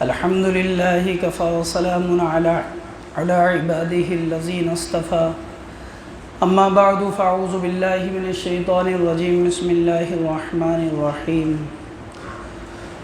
الحمد لله كفى وسلام على عباده الذين اصطفى أما بعد فأعوذ بالله من الشيطان الرجيم بسم الله الرحمن الرحيم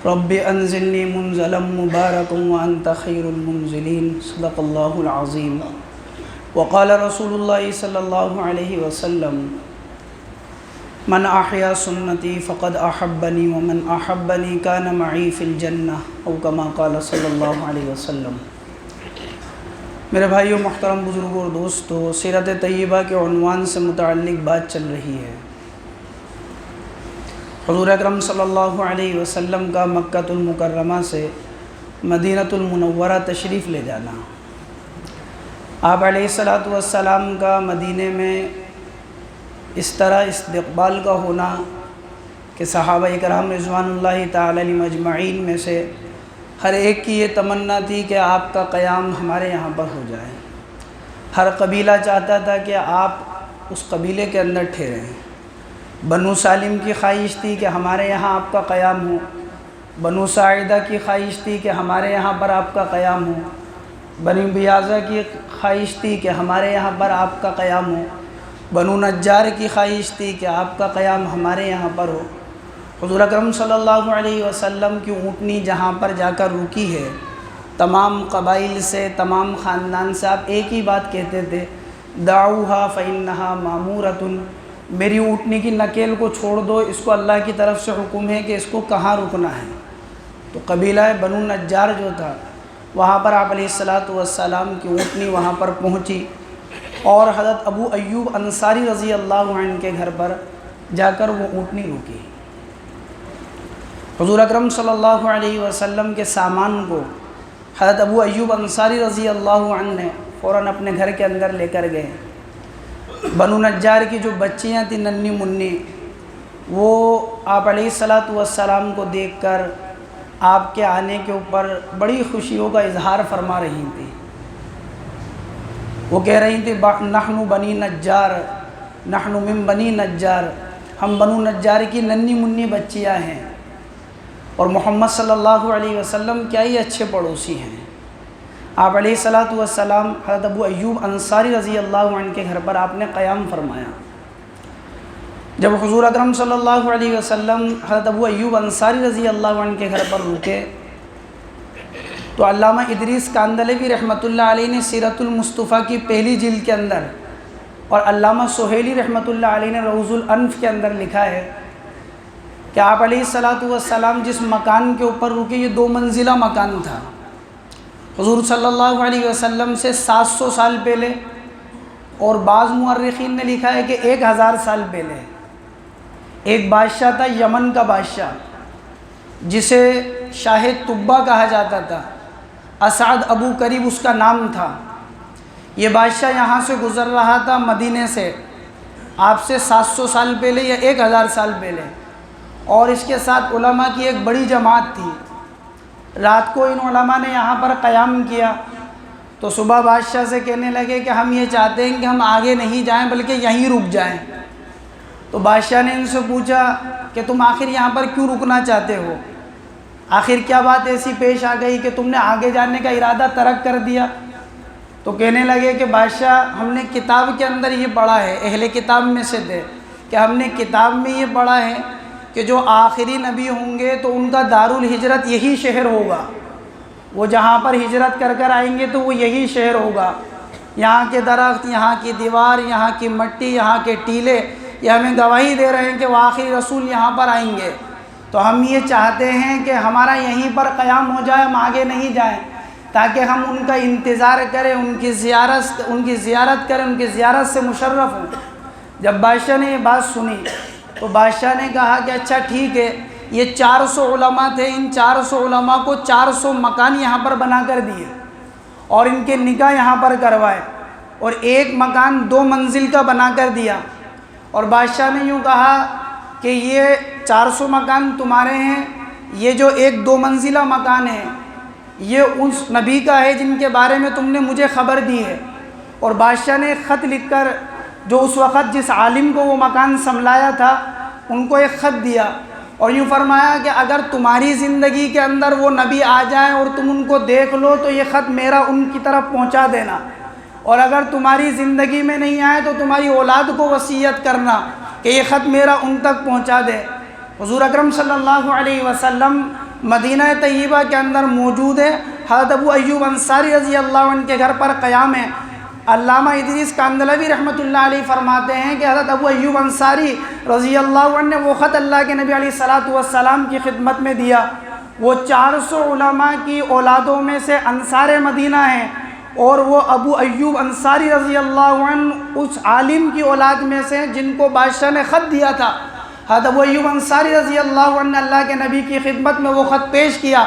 رب أنزلني منزلا مباركا وأنت خير المنزلين صدق الله العظيم وقال رسول الله صلى الله عليه وسلم من احیا سنتی فقد احبنی ومن احبنی کان معی فی الجنہ او کما قال صلی اللہ علیہ وسلم۔ میرے بھائیوں، محترم بزرگوں اور دوستو، سیرت طیبہ کے عنوان سے متعلق بات چل رہی ہے۔ حضور اکرم صلی اللہ علیہ وسلم کا مکہ المکرمہ سے مدینہ المنورہ تشریف لے جانا، آپ علیہ السلام کا مدینے میں اس طرح استقبال کا ہونا کہ صحابہ کرام رضوان اللہ تعالی علیہم اجمعین میں سے ہر ایک کی یہ تمنا تھی کہ آپ کا قیام ہمارے یہاں پر ہو جائے۔ ہر قبیلہ چاہتا تھا کہ آپ اس قبیلے کے اندر ٹھہریں۔ بنو سالم کی خواہش تھی کہ ہمارے یہاں آپ کا قیام ہو، بنو ساعدہ کی خواہش تھی کہ ہمارے یہاں پر آپ کا قیام ہو، بنو بیاضہ کی خواہش تھی کہ ہمارے یہاں پر آپ کا قیام ہو، بنو نجار کی خواہش تھی کہ آپ کا قیام ہمارے یہاں پر ہو۔ حضور اکرم صلی اللہ علیہ وسلم کی اونٹنی جہاں پر جا کر رکی ہے، تمام قبائل سے، تمام خاندان سے آپ ایک ہی بات کہتے تھے، دعوها فإنها مامورۃ، میری اونٹنی کی نکیل کو چھوڑ دو، اس کو اللہ کی طرف سے حکم ہے کہ اس کو کہاں رکنا ہے۔ تو قبیلہ بنو نجار جو تھا، وہاں پر آپ علیہ السلام کی اونٹنی وہاں پر پہنچی اور حضرت ابو ایوب انصاری رضی اللہ عنہ کے گھر پر جا کر وہ اونٹنی رکی۔ حضور اکرم صلی اللہ علیہ وسلم کے سامان کو حضرت ابو ایوب انصاری رضی اللہ عنہ نے فوراً اپنے گھر کے اندر لے کر گئے۔ بنو نجار کی جو بچیاں تھیں ننھی منی، وہ آپ علیہ السلام کو دیکھ کر آپ کے آنے کے اوپر بڑی خوشیوں کا اظہار فرما رہی تھیں۔ وہ کہہ رہی تھی نحن بنی نجار، نحن من بنی نجار، ہم بنو نجار کی ننھی منی بچیاں ہیں، اور محمد صلی اللہ علیہ وسلم کیا ہی اچھے پڑوسی ہیں۔ آپ علیہ السلام حضرت ابو ایوب انصاری رضی اللہ عنہ کے گھر پر آپ نے قیام فرمایا۔ جب حضور اکرم صلی اللہ علیہ وسلم حضرت ابو ایوب انصاری رضی اللہ عنہ کے گھر پر رکے تو علامہ ادریس کاندھلوی رحمۃ اللہ علیہ نے سیرت المصطفیٰ کی پہلی جلد کے اندر، اور علامہ سہیلی رحمۃ اللہ علیہ نے روض الانف کے اندر لکھا ہے کہ آپ علیہ السلام جس مکان کے اوپر رکے، یہ 2 منزلہ مکان تھا۔ حضور صلی اللہ علیہ وسلم سے 700 سال پہلے، اور بعض مورخین نے لکھا ہے کہ 1000 سال پہلے ایک بادشاہ تھا، یمن کا بادشاہ، جسے شاہ طبہ کہا جاتا تھا، اسعد ابو کریب اس کا نام تھا۔ یہ بادشاہ یہاں سے گزر رہا تھا مدینے سے، آپ سے 700 سال پہلے یا 1000 سال پہلے، اور اس کے ساتھ علماء کی ایک بڑی جماعت تھی۔ رات کو ان علماء نے یہاں پر قیام کیا تو صبح بادشاہ سے کہنے لگے کہ ہم یہ چاہتے ہیں کہ ہم آگے نہیں جائیں بلکہ یہیں رک جائیں۔ تو بادشاہ نے ان سے پوچھا کہ تم آخر یہاں پر کیوں رکنا چاہتے ہو؟ آخر کیا بات ایسی پیش آ گئی کہ تم نے آگے جانے کا ارادہ ترک کر دیا؟ تو کہنے لگے کہ بادشاہ، ہم نے کتاب کے اندر یہ پڑھا ہے، اہل کتاب میں سے تھے، کہ ہم نے کتاب میں یہ پڑھا ہے کہ جو آخری نبی ہوں گے تو ان کا دارالہجرت یہی شہر ہوگا، وہ جہاں پر ہجرت کر کر آئیں گے تو وہ یہی شہر ہوگا۔ یہاں کے درخت، یہاں کی دیوار، یہاں کی مٹی، یہاں کے ٹیلے، یہ ہمیں گواہی دے رہے ہیں کہ وہ آخری رسول یہاں پر آئیں گے۔ تو ہم یہ چاہتے ہیں کہ ہمارا یہیں پر قیام ہو جائے، ہم آگے نہیں جائیں، تاکہ ہم ان کا انتظار کریں، ان کی زیارت کریں، ان کی زیارت سے مشرف ہوں۔ جب بادشاہ نے یہ بات سنی تو بادشاہ نے کہا کہ اچھا ٹھیک ہے، یہ 400 علماء تھے، ان 400 علماء کو 400 مکان یہاں پر بنا کر دیے، اور ان کے نکاح یہاں پر کروائے، اور ایک مکان 2 منزل کا بنا کر دیا۔ اور بادشاہ نے یوں کہا کہ یہ 400 مکان تمہارے ہیں، یہ جو ایک 2 منزلہ مکان ہے یہ اس نبی کا ہے جن کے بارے میں تم نے مجھے خبر دی ہے۔ اور بادشاہ نے ایک خط لکھ کر، جو اس وقت جس عالم کو وہ مکان سنبھلایا تھا، ان کو ایک خط دیا اور یوں فرمایا کہ اگر تمہاری زندگی کے اندر وہ نبی آ جائیں اور تم ان کو دیکھ لو تو یہ خط میرا ان کی طرف پہنچا دینا، اور اگر تمہاری زندگی میں نہیں آئے تو تمہاری اولاد کو وصیت کرنا کہ یہ خط میرا ان تک پہنچا دے۔ حضور اکرم صلی اللہ علیہ وسلم مدینہ طیبہ کے اندر موجود ہے، حضرت ابو ایوب انصاری رضی اللہ عنہ کے گھر پر قیام ہے۔ علامہ ادریس کاندلوی رحمۃ اللہ علیہ فرماتے ہیں کہ حضرت ابو ایوب انصاری رضی اللہ عنہ نے وہ خط اللہ کے نبی علیہ الصلاۃ والسلام کی خدمت میں دیا۔ وہ 400 علماء کی اولادوں میں سے انصار مدینہ ہیں، اور وہ ابو ایوب انصاری رضی اللہ عنہ اس عالم کی اولاد میں سے جن کو بادشاہ نے خط دیا تھا۔ حضرت ابو ایوب انصاری رضی اللہ عنہ نے اللہ کے نبی کی خدمت میں وہ خط پیش کیا۔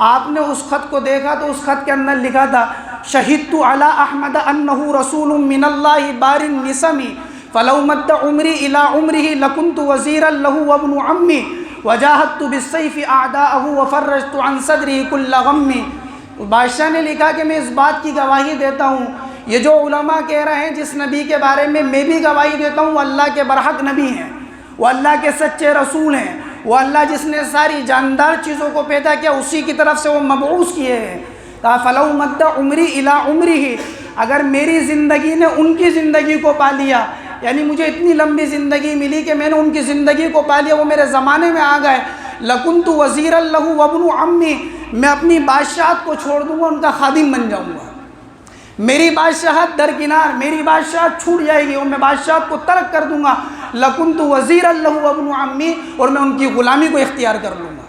آپ نے اس خط کو دیکھا تو اس خط کے اندر لکھا تھا، شہدت علی احمد انہ رسول من اللہ بار النسم فلو مد عمری الی عمرہ لکنت وزیرا لہ وابن عمی وجاہدت بالسیف اعداءہ وفرجت عن صدرہ کل غم۔ بادشاہ نے لکھا کہ میں اس بات کی گواہی دیتا ہوں، یہ جو علماء کہہ رہے ہیں جس نبی کے بارے میں بھی گواہی دیتا ہوں وہ اللہ کے برحق نبی ہیں، وہ اللہ کے سچے رسول ہیں، وہ اللہ جس نے ساری جاندار چیزوں کو پیدا کیا اسی کی طرف سے وہ مبعوث کیے ہیں۔ کہا فلو مد عمری الی عمرہ، اگر میری زندگی نے ان کی زندگی کو پا لیا، یعنی مجھے اتنی لمبی زندگی ملی کہ میں نے ان کی زندگی کو پا لیا، وہ میرے زمانے میں آ گئے، لکنت وزیرا لہ وابن عمی، میں اپنی بادشاہت کو چھوڑ دوں گا، ان کا خادم بن جاؤں گا، میری بادشاہت درکنار، میری بادشاہت چھوٹ جائے گی اور میں بادشاہت کو ترک کر دوں گا، لکنت وزیرا لہ وابن عمی، اور میں ان کی غلامی کو اختیار کر لوں گا،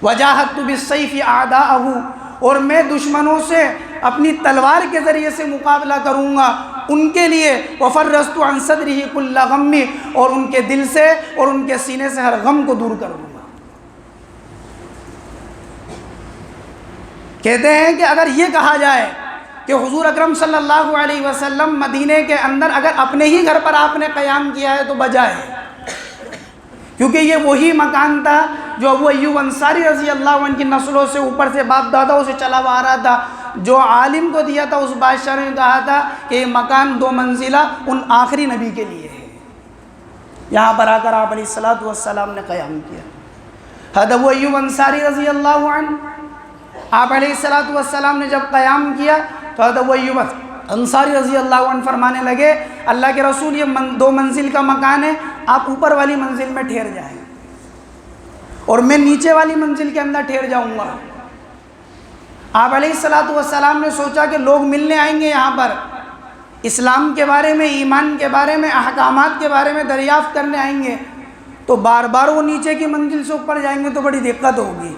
وجاہدت بالسیف اعداءہ، اور میں دشمنوں سے اپنی تلوار کے ذریعے سے مقابلہ کروں گا ان کے لیے، وفرجت عن صدرہ کل غم، اور ان کے دل سے اور ان کے سینے سے ہر غم کو دور کر دوں گا۔ کہتے ہیں کہ اگر یہ کہا جائے کہ حضور اکرم صلی اللہ علیہ وسلم مدینے کے اندر اگر اپنے ہی گھر پر آپ نے قیام کیا ہے تو بجا ہے، کیونکہ یہ وہی مکان تھا جو ابو ایوب انصاری رضی اللہ عنہ کی نسلوں سے اوپر سے باپ داداؤں سے چلا ہوا آ رہا تھا، جو عالم کو دیا تھا اس بادشاہ نے کہا تھا کہ یہ مکان 2 منزلہ ان آخری نبی کے لیے ہے، یہاں پر آ کر آپ علیہ الصلوۃ والسلام نے قیام کیا۔ حضرت ابو ایوب انصاری رضی اللہ عنہ، آپ علیہ الصلوۃ والسلام نے جب قیام کیا تو حضرت ابو ایوب انصاری رضی اللہ عنہ فرمانے لگے، اللہ کے رسول یہ 2 منزل کا مکان ہے، آپ اوپر والی منزل میں ٹھہر جائیں اور میں نیچے والی منزل کے اندر ٹھہر جاؤں گا۔ آپ علیہ الصلوۃ والسلام نے سوچا کہ لوگ ملنے آئیں گے یہاں پر، اسلام کے بارے میں، ایمان کے بارے میں، احکامات کے بارے میں دریافت کرنے آئیں گے، تو بار بار وہ نیچے کی منزل سے اوپر جائیں گے تو بڑی دقت ہوگی۔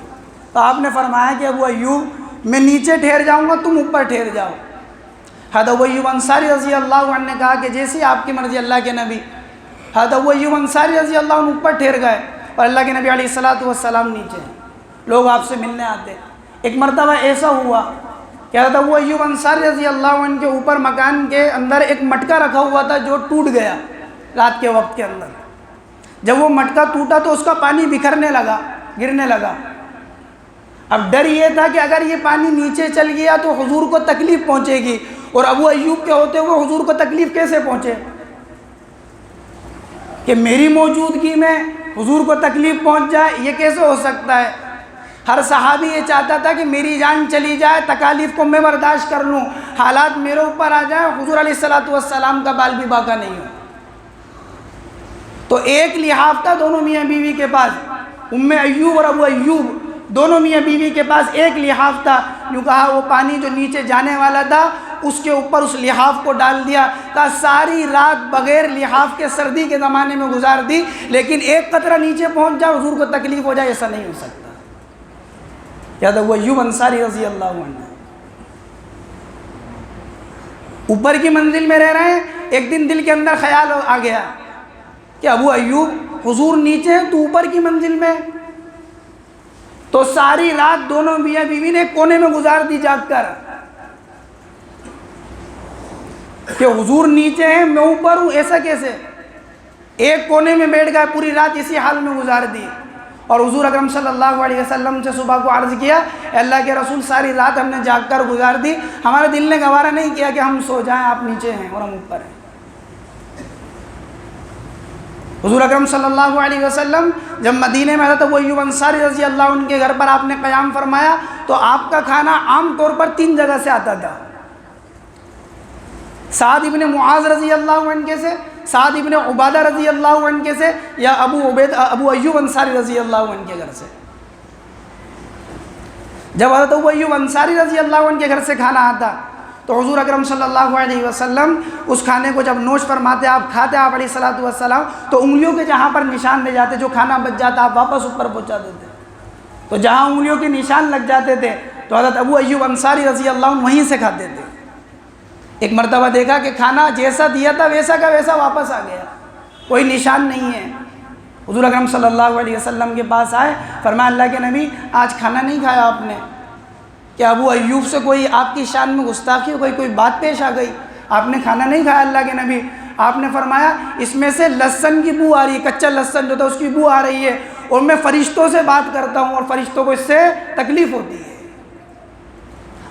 تو آپ نے فرمایا کہ ابو ایوب میں نیچے ٹھہر جاؤں گا، تم اوپر ٹھہر جاؤ۔ حضرت ابو ایوب انصاری رضی اللہ عنہ نے کہا کہ جیسی آپ کی مرضی اللہ کے نبی۔ حضرت ابو ایوب انصاری رضی اللہ عنہ اوپر ٹھہر گئے اور اللہ کے نبی علیہ الصلوۃ والسلام نیچے ہیں، لوگ آپ سے ملنے آتے۔ ایک مرتبہ ایسا ہوا کہ حضرت ابو ایوب انصاری رضی اللہ عنہ کے اوپر مکان کے اندر ایک مٹکا رکھا ہوا تھا جو ٹوٹ گیا رات کے وقت کے اندر۔ جب وہ مٹکا ٹوٹا تو اس کا پانی بکھرنے لگا، گرنے لگا۔ اب ڈر یہ تھا کہ اگر یہ پانی نیچے چل گیا تو حضور کو تکلیف پہنچے گی، اور ابو ایوب کے ہوتے ہوئے حضور کو تکلیف کیسے پہنچے کہ میری موجودگی میں حضور کو تکلیف پہنچ جائے، یہ کیسے ہو سکتا ہے؟ ہر صحابی یہ چاہتا تھا کہ میری جان چلی جائے، تکالیف کو میں برداشت کر لوں، حالات میرے اوپر آ جائیں، حضور علیہ الصلوۃ والسلام کا بال بھی باقی نہیں ہو۔ تو ایک لحاف تھا دونوں میاں بیوی کے پاس، ام ایوب اور ابو ایوب دونوں میاں بیوی کے پاس ایک لحاف تھا۔ یوں کہا وہ پانی جو نیچے جانے والا تھا اس کے اوپر اس لحاف کو ڈال دیا، کہا ساری رات بغیر لحاف کے سردی کے زمانے میں گزار دی، لیکن ایک قطرہ نیچے پہنچ جائے حضور کو تکلیف ہو جائے، ایسا نہیں ہو سکتا۔ یاد ابو ایوب انصاری رضی اللہ عنہ اوپر کی منزل میں رہ رہے ہیں، ایک دن دل کے اندر خیال آ گیا کہ ابو ایوب حضور نیچے ہیں تو اوپر کی منزل میں، تو ساری رات دونوں میاں بیوی نے کونے میں گزار دی جاگ کر کہ حضور نیچے ہیں میں اوپر ہوں، ایسا کیسے؟ ایک کونے میں بیٹھ گئے، پوری رات اسی حال میں گزار دی، اور حضور اکرم صلی اللہ علیہ وسلم سے صبح کو عرض کیا، اے اللہ کے رسول ساری رات ہم نے جاگ کر گزار دی، ہمارے دل نے گوارا نہیں کیا کہ ہم سو جائیں، آپ نیچے ہیں اور ہم اوپر ہیں۔ حضور اکرم صلی اللہ علیہ وسلم جب مدینے میں حضرت ابو ایوب انصاری رضی اللہ عنہ کے گھر پر آپ نے قیام فرمایا تو آپ کا کھانا عام طور پر 3 جگہ سے آتا تھا، سعد ابن معاذ رضی اللہ عنہ کے سے، سعد ابن عبادہ رضی اللہ عنہ کے سے، یا ابو ایوب انصاری رضی اللہ عنہ کے گھر سے۔ جب حضرت ابو ایوب انصاری رضی اللہ عنہ کے گھر سے کھانا آتا تو حضور اکرم صلی اللہ علیہ وسلم اس کھانے کو جب نوش فرماتے، آپ کھاتے آپ علیہ الصلوۃ والسلام، تو انگلیوں کے جہاں پر نشان رہ جاتے، جو کھانا بچ جاتا آپ واپس اوپر پہنچا دیتے، تو جہاں انگلیوں کے نشان لگ جاتے تھے تو حضرت ابو ایوب انصاری رضی اللہ عنہ وہیں سے کھاتے تھے۔ ایک مرتبہ دیکھا کہ کھانا جیسا دیا تھا ویسا کا ویسا واپس آ گیا، کوئی نشان نہیں ہے۔ حضور اکرم صلی اللہ علیہ وسلم کے پاس آئے، فرمایا اللہ کے نبی آج کھانا نہیں کھایا آپ نے، کہ ابو ایوب سے کوئی آپ کی شان میں گستاخی ہو گئی، کوئی بات پیش آ گئی، آپ نے کھانا نہیں کھایا اللہ کے نبی؟ آپ نے فرمایا اس میں سے لہسن کی بو آ رہی ہے، کچا لہسن جو تھا اس کی بو آ رہی ہے، اور میں فرشتوں سے بات کرتا ہوں اور فرشتوں کو اس سے تکلیف ہوتی ہے۔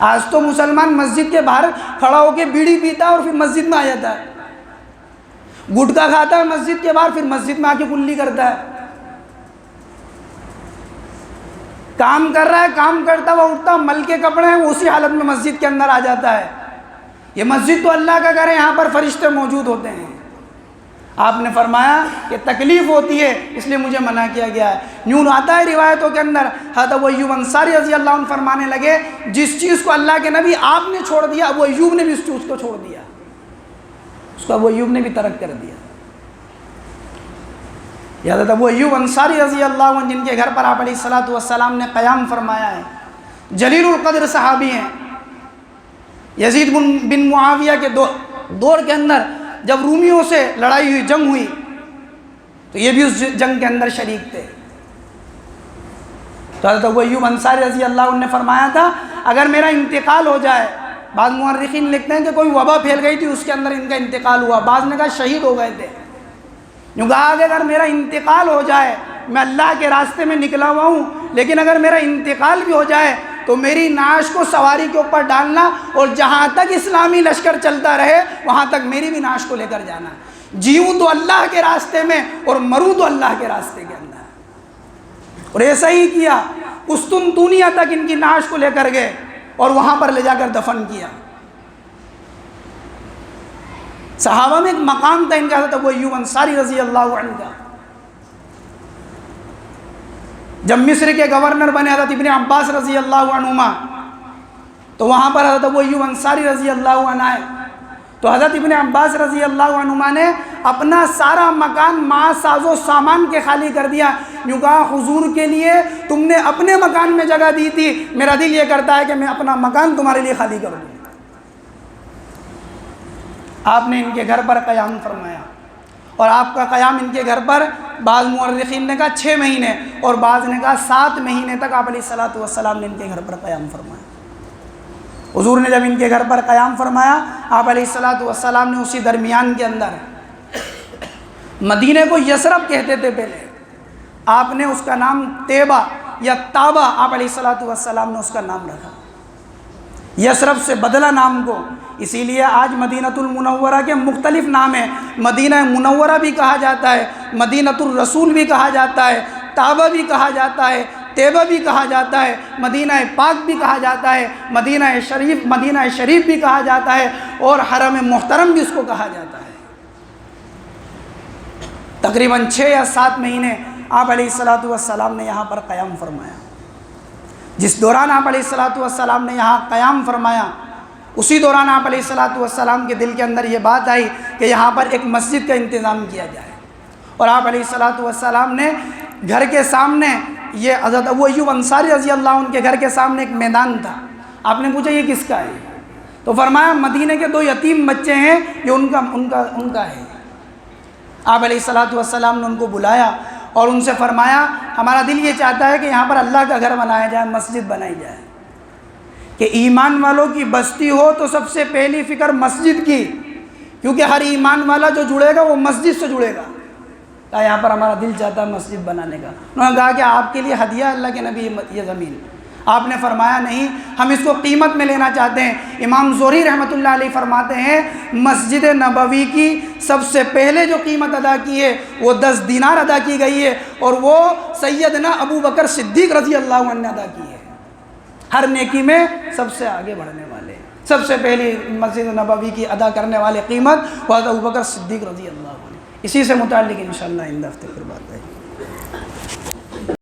آج تو مسلمان مسجد کے باہر کھڑا ہو کے بیڑی پیتا ہے اور پھر مسجد میں آ جاتا ہے، گٹکا کھاتا ہے مسجد کے باہر، پھر مسجد میں آ کے کلی کرتا ہے، کام کر رہا ہے، کام کرتا ہوا اٹھتا، مل کے کپڑے ہیں اسی حالت میں مسجد کے اندر آ جاتا ہے۔ یہ مسجد تو اللہ کا گھر ہے، یہاں پر فرشتے موجود ہوتے ہیں۔ آپ نے فرمایا کہ تکلیف ہوتی ہے اس لیے مجھے منع کیا گیا ہے۔ یوں آتا ہے روایتوں کے اندر، حضرت ابو ایوب انصاری رضی اللہ عنہ فرمانے لگے جس چیز کو اللہ کے نبی آپ نے چھوڑ دیا، ابو ایوب نے بھی اس چیز کو چھوڑ دیا، اس کو ابو ایوب نے بھی ترک کر دیا۔ حضرت ابو ایوب انصاری رضی اللہ عنہ جن کے گھر پر آپ علیہ الصلوۃ والسلام نے قیام فرمایا ہے، جلیل القدر صحابی ہیں۔ یزید بن معاویہ کے دور کے اندر جب رومیوں سے لڑائی ہوئی، جنگ ہوئی، تو یہ بھی اس جنگ کے اندر شریک تھے۔ تو حضرت ابو ایوب انصاری رضی اللہ عنہ نے فرمایا تھا اگر میرا انتقال ہو جائے، بعض مورخین لکھتے ہیں کہ کوئی وبا پھیل گئی تھی اس کے اندر ان کا انتقال ہوا، بعض نے کہا شہید ہو گئے تھے، جو کہا کہ اگر میرا انتقال ہو جائے، میں اللہ کے راستے میں نکلا ہوا ہوں، لیکن اگر میرا انتقال بھی ہو جائے تو میری نعش کو سواری کے اوپر ڈالنا اور جہاں تک اسلامی لشکر چلتا رہے وہاں تک میری بھی نعش کو لے کر جانا، جیوں تو اللہ کے راستے میں اور مروں تو اللہ کے راستے کے اندر۔ اور ایسا ہی کیا، قسطنطنیہ تک ان کی نعش کو لے کر گئے اور وہاں پر لے جا کر دفن کیا۔ صحابہ میں ایک مقام تھا ان کا، حضرت ابو ایوب انصاری رضی اللہ عنہ کا۔ جب مصر کے گورنر بنے حضرت ابن عباس رضی اللہ عنہما، تو وہاں پر حضرت ابو ایوب انصاری رضی اللہ عنہ آئے، تو حضرت ابن عباس رضی اللہ عنہما نے اپنا سارا مکان مع ساز و سامان کے خالی کر دیا، یوں کہا حضور کے لیے تم نے اپنے مکان میں جگہ دی تھی، میرا دل یہ کرتا ہے کہ میں اپنا مکان تمہارے لیے خالی کر دوں۔ آپ نے ان کے گھر پر قیام فرمایا، اور آپ کا قیام ان کے گھر پر بعض مورخین نے کہا 6 مہینے اور بعض نے کہا 7 مہینے تک آپ علیہ الصلوۃ والسلام نے ان کے گھر پر قیام فرمایا۔ حضور نے جب ان کے گھر پر قیام فرمایا، آپ علیہ الصلوۃ والسلام نے اسی درمیان کے اندر، مدینے کو یثرب کہتے تھے پہلے، آپ نے اس کا نام طیبہ یا تابہ آپ علیہ الصلوۃ والسلام نے اس کا نام رکھا، یثرب سے بدلا نام کو۔ اسی لیے آج مدینۃ المنورہ کے مختلف نام ہیں، مدینہ منورہ بھی کہا جاتا ہے، مدینۃ الرسول بھی کہا جاتا ہے، تابہ بھی کہا جاتا ہے، طیبہ بھی کہا جاتا ہے، مدینہ پاک بھی کہا جاتا ہے، مدینہ شریف بھی کہا جاتا ہے، اور حرم محترم بھی اس کو کہا جاتا ہے۔ تقریباً 6 یا 7 مہینے آپ علیہ الصلوۃ والسلام نے یہاں پر قیام فرمایا۔ جس دوران آپ علیہ الصلوۃ والسلام نے یہاں قیام فرمایا، اسی دوران آپ علیہ الصلوۃ والسلام کے دل کے اندر یہ بات آئی کہ یہاں پر ایک مسجد کا انتظام کیا جائے، اور آپ علیہ الصلوۃ والسلام نے گھر کے سامنے، یہ حضرت ابو ایوب انصاری رضی اللہ عنہ کے گھر کے سامنے ایک میدان تھا۔ آپ نے پوچھا یہ کس کا ہے؟ تو فرمایا مدینے کے 2 یتیم بچے ہیں، یہ ان کا ہے۔ آپ علیہ الصلوۃ والسلام نے ان کو بلایا اور ان سے فرمایا ہمارا دل یہ چاہتا ہے کہ یہاں پر اللہ کا گھر بنایا جائے، مسجد بنائی جائے، کہ ایمان والوں کی بستی ہو تو سب سے پہلی فکر مسجد کی، کیونکہ ہر ایمان والا جو جڑے گا وہ مسجد سے جڑے گا۔ یہاں پر ہمارا دل چاہتا ہے مسجد بنانے کا۔ انہوں نے کہا کہ آپ کے لیے ہدیہ اللہ کے نبی یہ زمین، آپ نے فرمایا نہیں، ہم اس کو قیمت میں لینا چاہتے ہیں۔ امام زہری رحمۃ اللہ علیہ فرماتے ہیں مسجد نبوی کی سب سے پہلے جو قیمت ادا کی ہے وہ 10 دینار ادا کی گئی ہے، اور وہ سیدنا ابو بکر صدیق رضی اللہ عنہ نے ادا کی ہے۔ ہر نیکی میں سب سے آگے بڑھنے والے، سب سے پہلی مسجد نبوی کی ادا کرنے والے قیمت وہ ابو بکر صدیق رضی اللہ عنہ۔ اسی سے متعلق انشاءاللہ آئندہ ہفتے پھر بات ہے۔